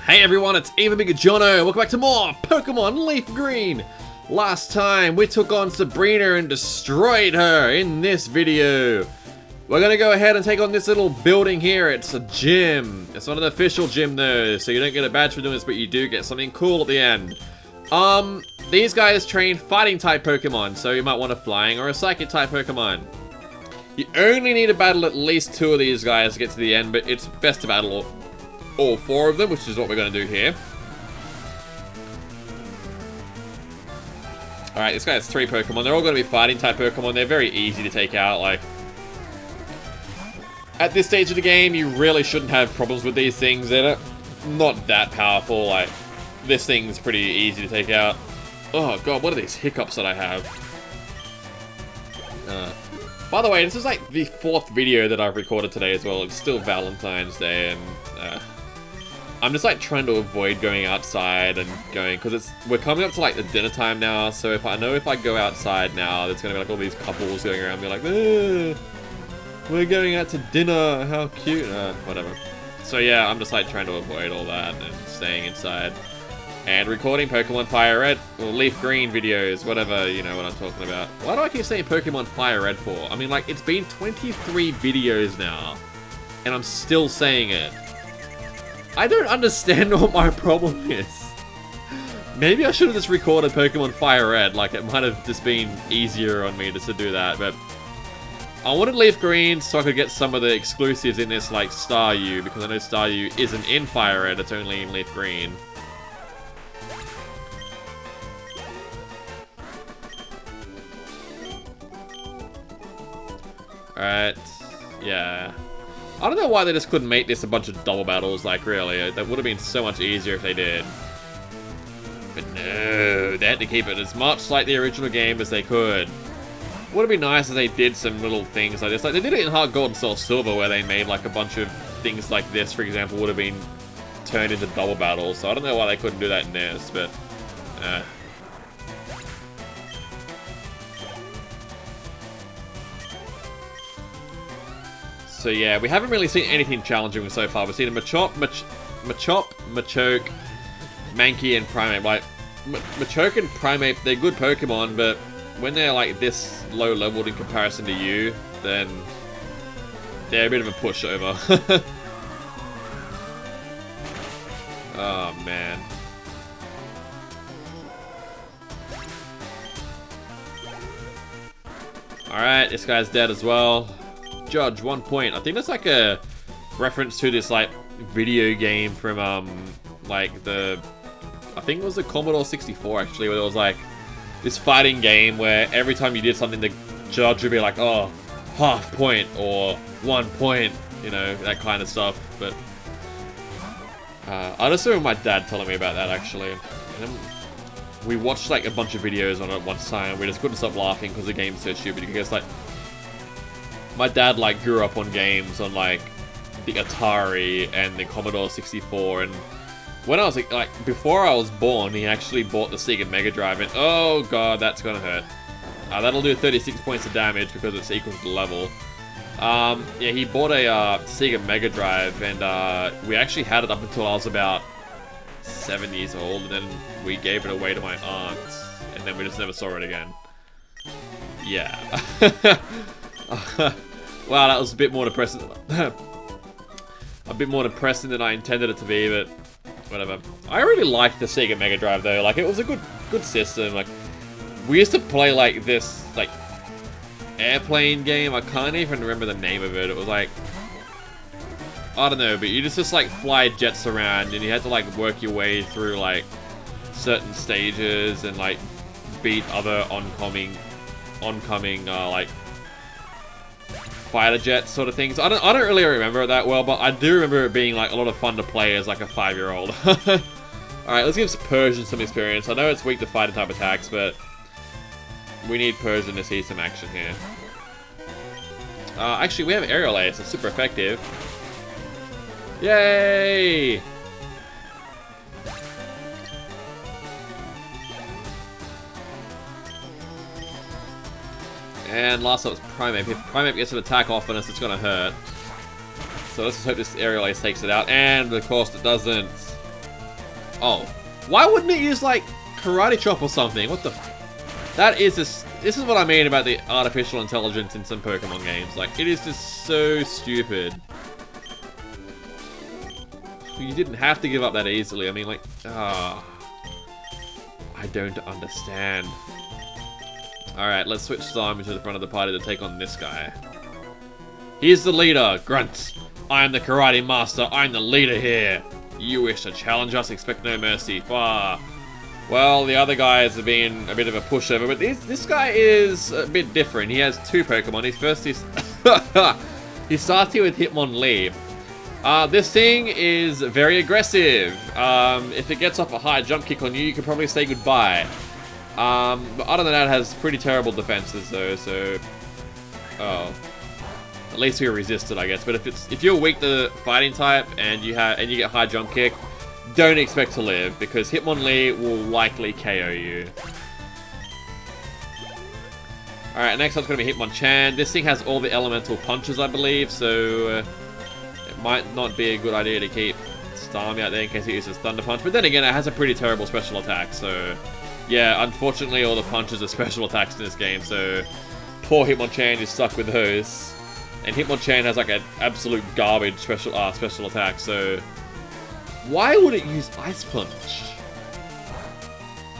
Hey everyone, it's Even Bigger Jono. Welcome back to more Pokemon LeafGreen. Last time we took on Sabrina and destroyed her. In this video, we're gonna go ahead and take on this little building here. It's a gym. It's not an official gym though, so you don't get a badge for doing this, but you do get something cool at the end. These guys train fighting type Pokemon, so you might want a flying or a psychic type Pokemon. You only need to battle at least 2 of these guys to get to the end, but it's best to battle all 4 of them, which is what we're going to do here. Alright, this guy has 3 Pokemon. They're all going to be fighting type Pokemon. They're very easy to take out. Like, at this stage of the game, you really shouldn't have problems with these things. They're not that powerful. Like, this thing's pretty easy to take out. Oh god, what are these hiccups that I have? By the way, this is like the 4th video that I've recorded today as well. It's still Valentine's Day, and I'm just like trying to avoid going outside and going, because we're coming up to like the dinner time now. So if I go outside now, there's gonna be like all these couples going around me like, we're going out to dinner, how cute, whatever. So yeah, I'm just like trying to avoid all that and staying inside and recording Pokemon Fire Red or Leaf Green videos, whatever, you know what I'm talking about. Why do I keep saying Pokemon Fire Red for? I mean, like, it's been 23 videos now, and I'm still saying it. I don't understand what my problem is. Maybe I should have just recorded Pokemon Fire Red, like, it might have just been easier on me just to do that, but I wanted Leaf Green so I could get some of the exclusives in this, like Staryu, because I know Staryu isn't in Fire Red, it's only in Leaf Green. Alright, yeah. I don't know why they just couldn't make this a bunch of double battles, like, really. That would have been so much easier if they did. But no, they had to keep it as much like the original game as they could. Would have been nice if they did some little things like this. Like, they did it in Heart Gold and Soul Silver, where they made, like, a bunch of things like this, for example, would have been turned into double battles. So I don't know why they couldn't do that in this, but So yeah, we haven't really seen anything challenging so far. We've seen a Machop, Machoke, Mankey, and Primeape. Like, Machoke and Primeape, they're good Pokemon, but when they're like this low leveled in comparison to you, then they're a bit of a pushover. Oh man. Alright, this guy's dead as well. Judge, 1 point. I think that's like a reference to this like video game from like I think it was the Commodore 64 actually, where it was like this fighting game where every time you did something the judge would be like, oh, half point or 1 point, you know, that kind of stuff. But I just remember my dad telling me about that actually. And we watched like a bunch of videos on it one time. We just couldn't stop laughing because the game's so stupid. Because like, my dad like grew up on games on like the Atari and the Commodore 64, and when I was like before I was born, he actually bought the Sega Mega Drive, and oh god, that's gonna hurt. That'll do 36 points of damage because it's equal to the level. Yeah, he bought a Sega Mega Drive, and we actually had it up until I was about 7 years old, and then we gave it away to my aunt, and then we just never saw it again. Yeah. Wow, that was a bit more depressing. A bit more depressing than I intended it to be, but whatever. I really liked the Sega Mega Drive though. Like, it was a good system. Like, we used to play like this like airplane game. I can't even remember the name of it. It was like, I don't know, but you just like fly jets around, and you had to like work your way through like certain stages and like beat other oncoming like fighter jet sort of things. I don't really remember it that well, but I do remember it being like a lot of fun to play as like a 5-year-old. Alright, let's give Persian some experience. I know it's weak to fighter type attacks, but we need Persian to see some action here. Actually, we have Aerial Ace. It's super effective. Yay! And last up was Primeape. If Primeape gets an attack off on us, it's gonna hurt. So let's just hope this Aerial Ace takes it out. And of course it doesn't. Oh. Why wouldn't it use, like, Karate Chop or something? What the That is just... This is what I mean about the artificial intelligence in some Pokemon games. Like, it is just so stupid. You didn't have to give up that easily. I mean, like... I don't understand. Alright, let's switch Simon to the front of the party to take on this guy. He's the leader, Grunt. I'm the karate master. I'm the leader here. You wish to challenge us, expect no mercy. Well, the other guys have been a bit of a pushover, but this guy is a bit different. He has two Pokemon. He starts here with Hitmonlee. This thing is very aggressive. If it gets off a high jump kick on you, you can probably say goodbye. But other than that, it has pretty terrible defenses though, so... Oh. At least we resist it, I guess. But if you're weak to fighting type and you get high jump kick, don't expect to live, because Hitmonlee will likely KO you. Alright, next up's gonna be Hitmonchan. This thing has all the elemental punches, I believe, so it might not be a good idea to keep Starmie out there in case it uses Thunder Punch. But then again, it has a pretty terrible special attack, so... Yeah, unfortunately all the punches are special attacks in this game, so... Poor Hitmonchan is stuck with those. And Hitmonchan has like an absolute garbage special attack, so... Why would it use Ice Punch?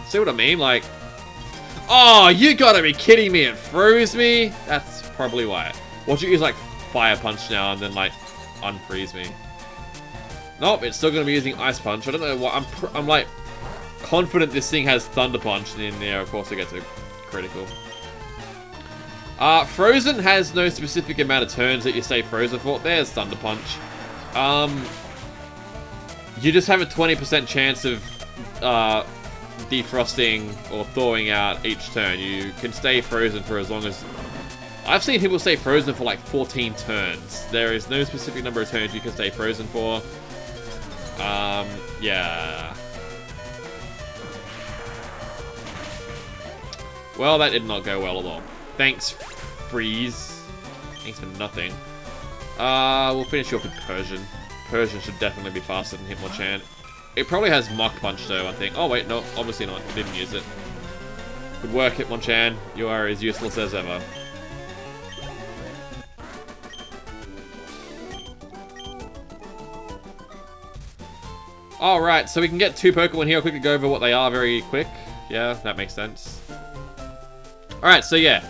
See what I mean? Like... Oh, you gotta be kidding me, it froze me? That's probably why. Watch it use like Fire Punch now and then like unfreeze me. Nope, it's still gonna be using Ice Punch. I don't know what, I'm like confident this thing has Thunder Punch, and then yeah, of course it gets a critical. Frozen has no specific amount of turns that you stay frozen for. There's Thunder Punch. You just have a 20% chance of defrosting or thawing out each turn. You can stay frozen for as long as... I've seen people stay frozen for like 14 turns. There is no specific number of turns you can stay frozen for. Yeah. Well, that did not go well at all. Thanks, Freeze. Thanks for nothing. We'll finish you off with Persian. Persian should definitely be faster than Hitmonchan. It probably has Mach Punch though, I think. Oh wait, no, obviously not. Didn't use it. Good work, Hitmonchan. You are as useless as ever. Alright, so we can get two Pokemon here. I'll quickly go over what they are very quick. Yeah, that makes sense. Alright, so yeah.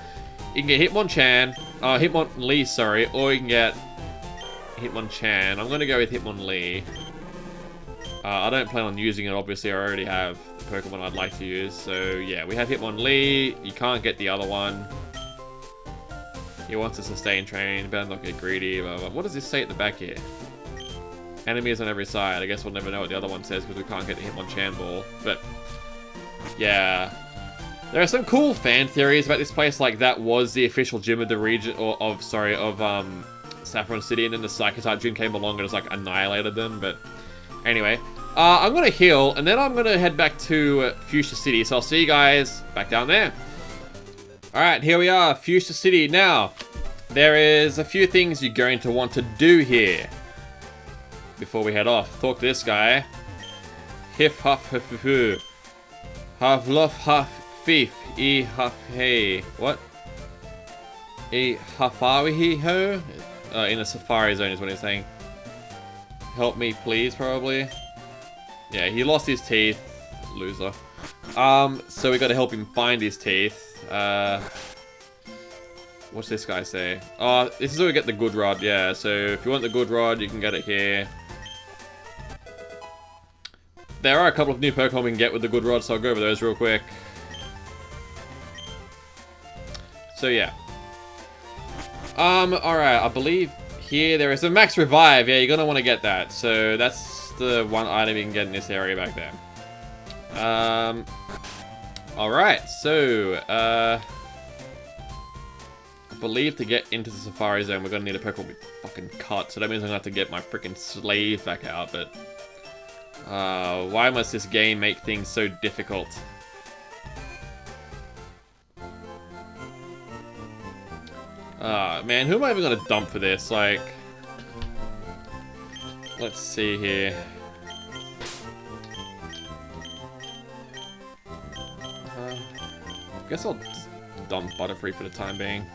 You can get Hitmonlee, sorry, or you can get Hitmonchan. I'm gonna go with Hitmonlee. I don't plan on using it, obviously. I already have the Pokemon I'd like to use. So yeah, we have Hitmonlee. You can't get the other one. He wants to sustain train, better not get greedy, blah, blah. What does this say at the back here? Enemies on every side. I guess we'll never know what the other one says because we can't get the Hitmonchan ball. But yeah. There are some cool fan theories about this place, like that was the official gym of the region, or of Saffron City, and then the Psycho-type gym came along and just like annihilated them, but anyway. I'm gonna heal, and then I'm gonna head back to Fuchsia City, so I'll see you guys back down there. Alright, here we are, Fuchsia City. Now, there is a few things you're going to want to do here before we head off. Talk to this guy. Hif huff huff hoo. Huff luff huff Thief, E huff hey. What? E huffawi ho? In a safari zone is what he's saying. Help me, please, probably. Yeah, he lost his teeth. Loser. So we gotta help him find his teeth. What's this guy say? Oh, this is where we get the good rod, yeah. So if you want the good rod, you can get it here. There are a couple of new Pokemon we can get with the good rod, so I'll go over those real quick. So yeah. Alright, I believe here there is a max revive. Yeah, you're gonna want to get that. So that's the one item you can get in this area back there. Alright, so I believe to get into the Safari Zone we're gonna need a Pokemon with fucking cut, so that means I'm gonna have to get my freaking slave back out, but why must this game make things so difficult? Man, who am I even gonna dump for this? Like, let's see here. guess I'll just dump Butterfree for the time being.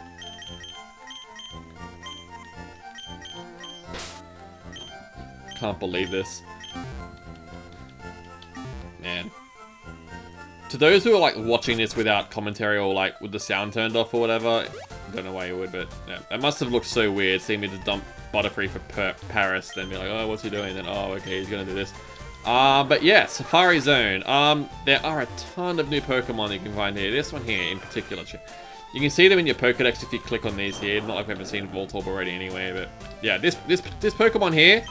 Can't believe this. Man. To those who are like watching this without commentary or like with the sound turned off or whatever, I don't know why you would, but yeah, it must have looked so weird seeing me just dump Butterfree for Paris, then be like, oh, what's he doing? Then, oh, okay, he's gonna do this. But yeah, Safari Zone. There are a ton of new Pokemon you can find here. This one here in particular. You can see them in your Pokedex if you click on these here. Not like we haven't seen Voltorb already anyway, but yeah, this Pokemon here,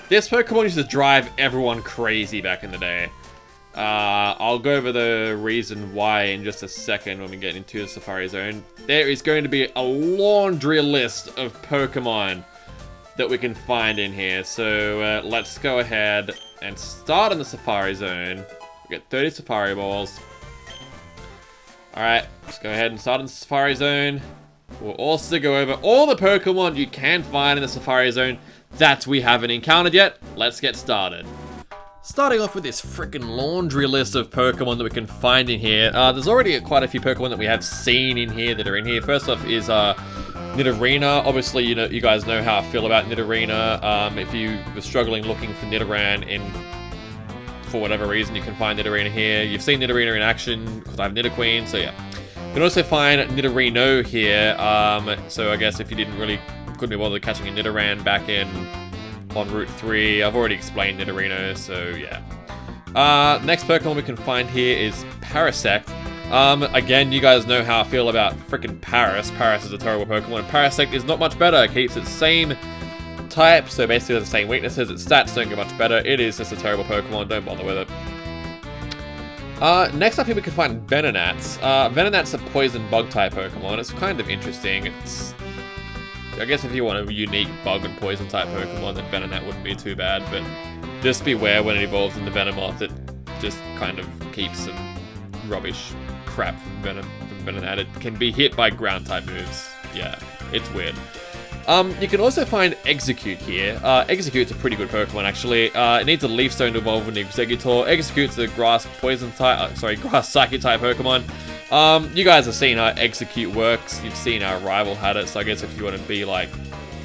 this Pokemon used to drive everyone crazy back in the day. I'll go over the reason why in just a second when we get into the Safari Zone. There is going to be a laundry list of Pokemon that we can find in here. So let's go ahead and start in the Safari Zone. We get 30 Safari Balls. Alright, let's go ahead and start in the Safari Zone. We'll also go over all the Pokemon you can find in the Safari Zone that we haven't encountered yet. Let's get started. Starting off with this freaking laundry list of Pokemon that we can find in here. There's already quite a few Pokemon that we have seen in here that are in here. First off is Nidorina. Obviously, you guys know how I feel about Nidorina. If you were struggling looking for Nidoran for whatever reason, you can find Nidorina here. You've seen Nidorina in action because I have Nidoqueen, so yeah. You can also find Nidorino here. So I guess if you couldn't be bothered catching a Nidoran back on Route 3, I've already explained Nidorino, so yeah. Next Pokemon we can find here is Parasect. Again, you guys know how I feel about freaking Paris. Paris is a terrible Pokemon. Parasect is not much better. It keeps its same type, so basically the same weaknesses. Its stats don't get much better. It is just a terrible Pokemon. Don't bother with it. Next up here we can find Venonat's. Venonat's a poison bug type Pokemon. It's kind of interesting. I guess if you want a unique bug and poison type Pokemon, then Venonat wouldn't be too bad, but just beware when it evolves into Venomoth, it just kind of keeps some rubbish crap from Venonat. It can be hit by ground type moves. Yeah, it's weird. You can also find Execute here. Execute's a pretty good Pokemon actually. It needs a Leaf Stone to evolve into Exeggutor. Execute's a grass poison type, grass psychic type Pokemon. You guys have seen how Execute works. You've seen our rival had it, so I guess if you want to be like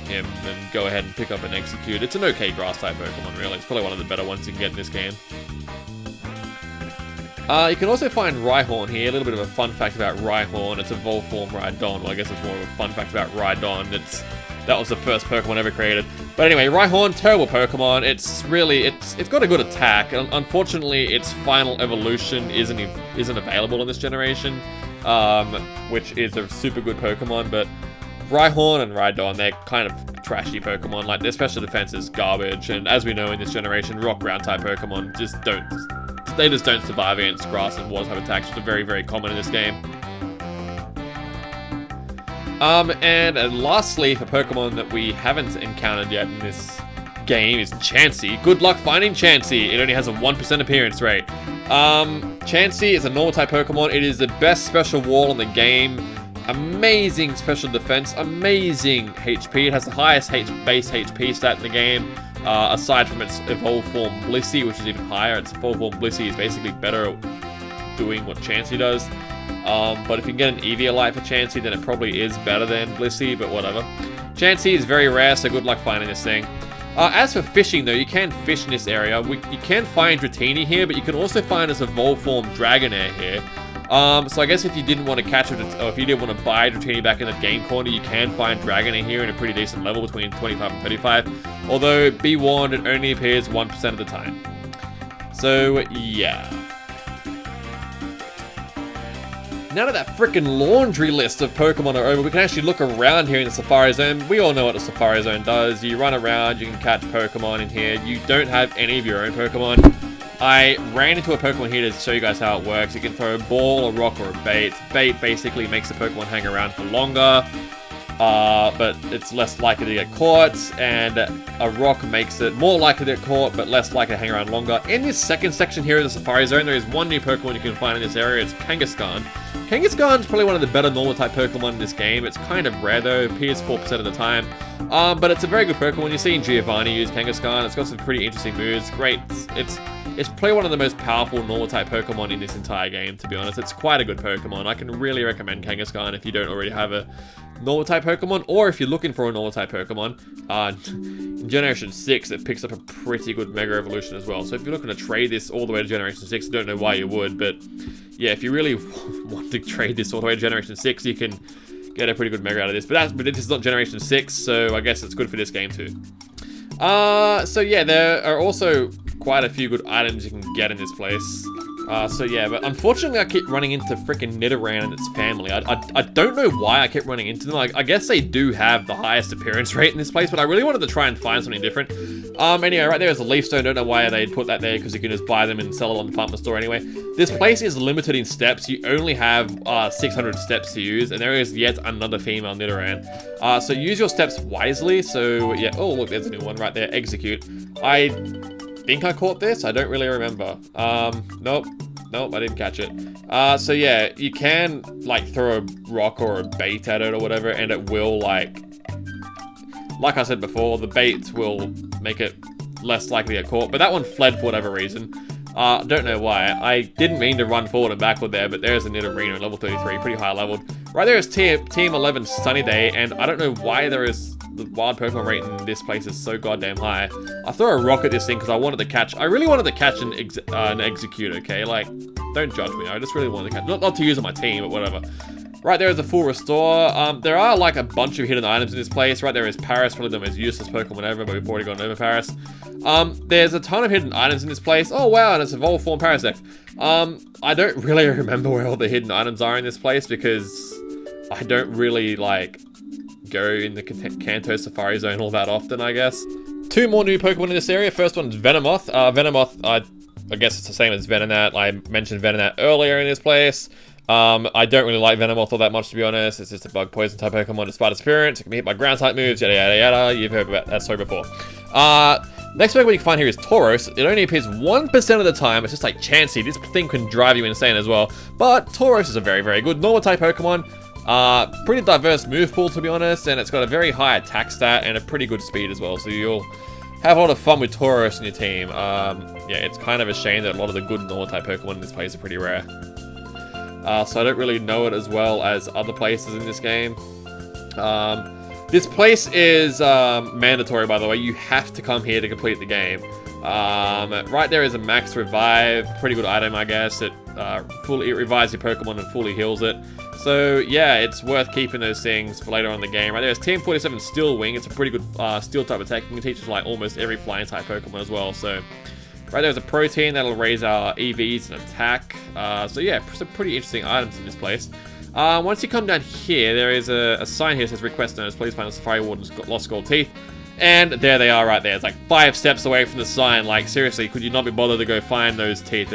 him, then go ahead and pick up an Execute. It's an okay grass type Pokemon really. It's probably one of the better ones you can get in this game. You can also find Rhyhorn here. A little bit of a fun fact about Rhyhorn. It's a Evolved Form Rhydon. Well, I guess it's more of a fun fact about Rhydon. That was the first Pokemon ever created. But anyway, Rhyhorn, terrible Pokemon. It's got a good attack. Unfortunately, its final evolution isn't available in this generation, which is a super good Pokemon. But Rhyhorn and Rhydon, they're kind of trashy Pokemon. Like, their special defense is garbage. And as we know in this generation, Rock Ground type Pokemon just don't survive against grass and water type attacks, which are very, very common in this game. And lastly, for Pokemon that we haven't encountered yet in this game is Chansey. Good luck finding Chansey. It only has a 1% appearance rate. Chansey is a normal type Pokemon. It is the best special wall in the game. Amazing special defense. Amazing HP. It has the highest base HP stat in the game. Aside from its evolved form Blissey, which is even higher. Its evolved form Blissey is basically better at doing what Chansey does. But if you can get an Eviolite for Chansey, then it probably is better than Blissey, but whatever. Chansey is very rare, so good luck finding this thing. As for fishing, though, you can fish in this area. You can find Dratini here, but you can also find this evolved form Dragonair here. So I guess if you didn't want to catch it, or if you didn't want to buy Dratini back in the game corner, you can find Dragonair here in a pretty decent level between 25 and 35. Although, be warned, it only appears 1% of the time. So, yeah. Now that that freaking laundry list of Pokemon are over, we can actually look around here in the Safari Zone. We all know what the Safari Zone does. You run around, you can catch Pokemon in here. You don't have any of your own Pokemon. I ran into a Pokemon here to show you guys how it works. You can throw a ball, a rock, or a bait. Bait basically makes the Pokemon hang around for longer, but it's less likely to get caught, and a rock makes it more likely to get caught, but less likely to hang around longer. In this second section here of the Safari Zone, there is one new Pokemon you can find in this area. It's Kangaskhan. Kangaskhan is probably one of the better normal type Pokemon in this game. It's kind of rare though, it appears 4% of the time. But it's a very good Pokemon. You're seeing Giovanni use Kangaskhan. It's got some pretty interesting moves. Great. It's probably one of the most powerful normal type Pokemon in this entire game, to be honest. It's quite a good Pokemon. I can really recommend Kangaskhan if you don't already have a normal type Pokemon, or if you're looking for a normal type Pokemon. In Generation 6, it picks up a pretty good Mega Evolution as well. So if you're looking to trade this all the way to Generation 6, I don't know why you would, but yeah, if you really want to trade this all the way to Generation 6, you can get a pretty good Mega out of this. But this is not Generation 6, so I guess it's good for this game too. So yeah, there are also quite a few good items you can get in this place. So yeah, but unfortunately I keep running into freaking Nidoran and its family. I don't know why I kept running into them. Like, I guess they do have the highest appearance rate in this place, but I really wanted to try and find something different. Anyway, right there is a Leaf Stone. Don't know why they'd put that there, because you can just buy them and sell it on the department store anyway. This place is limited in steps. You only have 600 steps to use, and there is yet another female Nidoran. So use your steps wisely. So yeah, oh look, there's a new one right there, Execute. I think I caught this. I don't really remember. Nope, I didn't catch it. So yeah, you can like throw a rock or a bait at it or whatever, and it will like I said before, the bait will make it less likely to get caught. But that one fled for whatever reason. Don't know why. I didn't mean to run forward and backward there, but there's a Nidorino, level 33, pretty high leveled. Right there is Team 11 Sunny Day, and I don't know why there is the wild Pokemon rate in this place is so goddamn high. I threw a rock at this thing because I wanted to catch. I really wanted to catch an Execute. Okay, like, don't judge me. I just really wanted to catch, not to use on my team, but whatever. Right there is a full restore. There are like a bunch of hidden items in this place. Right there is Paris, probably the most useless Pokemon ever, but we've already gone over Paris. There's a ton of hidden items in this place. Oh wow, and it's evolved form Parasect. I don't really remember where all the hidden items are in this place because I don't really like go in the Kanto Safari Zone all that often, I guess. Two more new Pokemon in this area. First one's Venomoth. Venomoth, I guess it's the same as Venonat. I mentioned Venonat earlier in this place. I don't really like Venomoth all that much, to be honest. It's just a bug poison type Pokemon despite its appearance. It can be hit by ground type moves, yada yada yada. You've heard about that story before. Next Pokemon you can find here is Tauros. It only appears 1% of the time. It's just like chancy. This thing can drive you insane as well. But Tauros is a very, very good normal type Pokemon. Pretty diverse move pool, to be honest, and it's got a very high attack stat and a pretty good speed as well. So you'll have a lot of fun with Tauros in your team. Yeah, it's kind of a shame that a lot of the good normal type Pokemon in this place are pretty rare. So I don't really know it as well as other places in this game. This place is mandatory, by the way. You have to come here to complete the game. Right there is a Max Revive. Pretty good item, I guess. It revives your Pokemon and fully heals it. So yeah, it's worth keeping those things for later on in the game. Right there is Team 47 Steel Wing. It's a pretty good steel type attack. You can teach it to like almost every flying type Pokemon as well. So right there's a protein that'll raise our EVs and attack. So yeah, some pretty interesting items in this place. Once you come down here, there is a sign here that says request notice. Please find the Safari Warden's lost gold teeth. And there they are right there. It's like 5 steps away from the sign. Like, seriously, could you not be bothered to go find those teeth?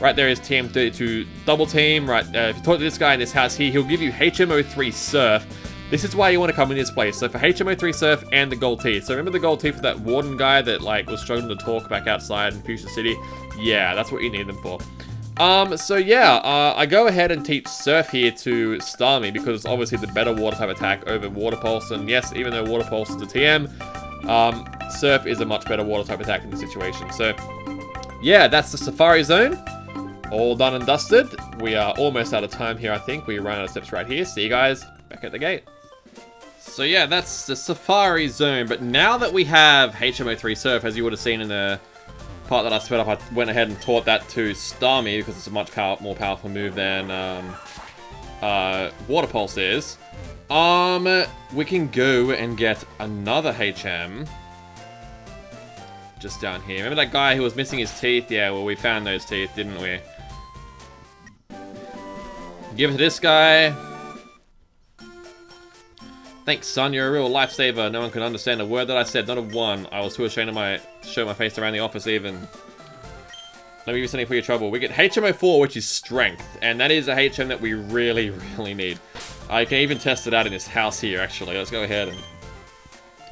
Right there is Team 32 Double Team. Right, if you talk to this guy in this house here, he'll give you HMO3 Surf. This is why you want to come in this place. So for HMO3 Surf and the gold teeth. So remember the gold teeth for that warden guy that like was struggling to talk back outside in Fuchsia City? Yeah, that's what you need them for. So yeah, I go ahead and teach Surf here to Starmie because it's obviously the better water type attack over Water Pulse. And yes, even though Water Pulse is a TM, Surf is a much better water type attack in this situation. So yeah, that's the Safari Zone. All done and dusted. We are almost out of time here, I think. We ran out of steps right here. See you guys back at the gate. So yeah, that's the Safari Zone. But now that we have HMO3 Surf, as you would have seen in the part that I sped up, I went ahead and taught that to Starmie because it's a much more powerful move than Water Pulse is. We can go and get another HM just down here. Remember that guy who was missing his teeth? Yeah, well, we found those teeth, didn't we? Give it to this guy. Thanks, son. You're a real lifesaver. No one can understand a word that I said, not a one. I was too ashamed to show my face around the office even. Let me give you something for your trouble. We get HMO4, which is Strength. And that is a HM that we really, really need. I can even test it out in this house here, actually. Let's go ahead and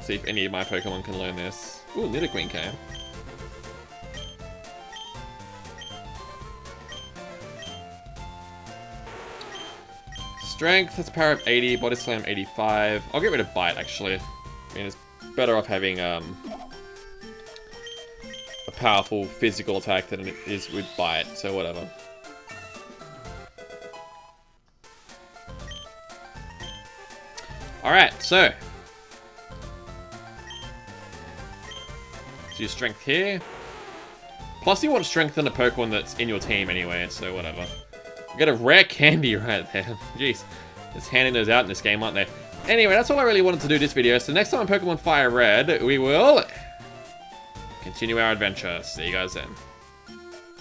see if any of my Pokemon can learn this. Ooh, LeafGreen came. Strength, let's power up 80, Body Slam 85. I'll get rid of Bite, actually. I mean, it's better off having a powerful physical attack than it is with bite, so whatever. Alright, so. So your strength here. Plus you want to strengthen a Pokemon that's in your team anyway, so whatever. You got a rare candy right there. Jeez. Just handing those out in this game, aren't they? Anyway, that's all I really wanted to do this video. So next time on Pokemon Fire Red, we will continue our adventure. See you guys then.